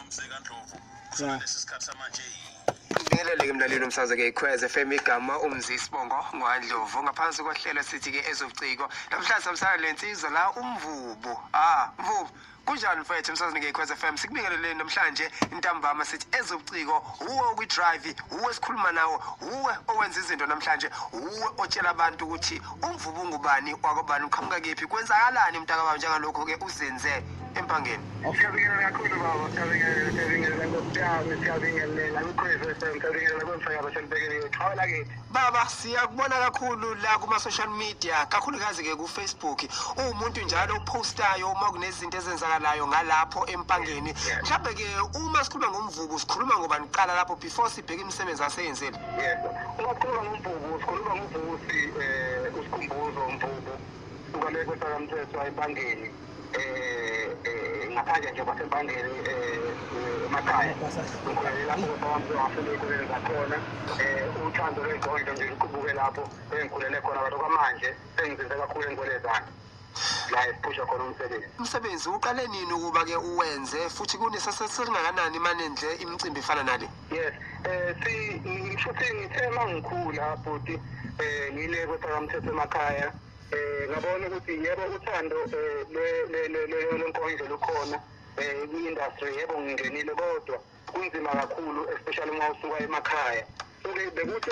Msekandlovu kusona lesisikhathi samanje. Ngileleke mlaleli umsakazo ke ikhweze FM igama umzisibongo ngwadlovu ngaphansi kohlelo sithi ke ezobuciko namhlanje samsana lensizwa la umvubu mvubu kunjani mfethu umsakazo ke ikhweze FM sikubingelele namhlanje intambama sithi ezobuciko uwe ukudrive uwe sikhuluma nawe uwe owenza izinto namhlanje uwe otshela abantu ukuthi umvubu ngubani wakobani uqhamuka kephi kwenzakalani mntaka baba njengalokho ke uzenze empangeni. Siyabingelela kakhulu baba, siyabingelela ngokujama, siyabingelela ikhweze FM, siyabingelela kwemfaka baselibekele xhawala ke. Baba siyakubona kakhulu la kuma social media kakhulukazi ke ku Facebook umuntu njalo upostayo uma kunezinto ezenzakalayo ngalapho empangeni mhlawumbe ke uma sikhuluma ngomvubu sikhuluma ngoba niqala lapho before sibheke imisebenzi aseyenzele. Yebo, uma sikhuluma ngomvubu sikhuluma ngomvubu usikhumbuzo umvubu ukale kwesakamthetho empangeni ngaphandle nje kwasempangeni emakhaya lapho abantu bafike kulenza khona uthando lwenkonzo nje luqubuke lapho engikhulele khona abantu kwamanje sengizenze kakhulu engolezana la ephusha khona umsebenzi uqale nini ukuba ke uwenze futhi kunesasesingakanani manenhle imicimbi efana nale? Yes futhi ngithe mangikhula futhi ngile kwesakamthetho emakhaya ngabona ukuthi yebo uthando lenkonzo lukhona i-industry yebo ngingenile kodwa kunzima kakhulu especially uma usuka emakhaya so bekuthi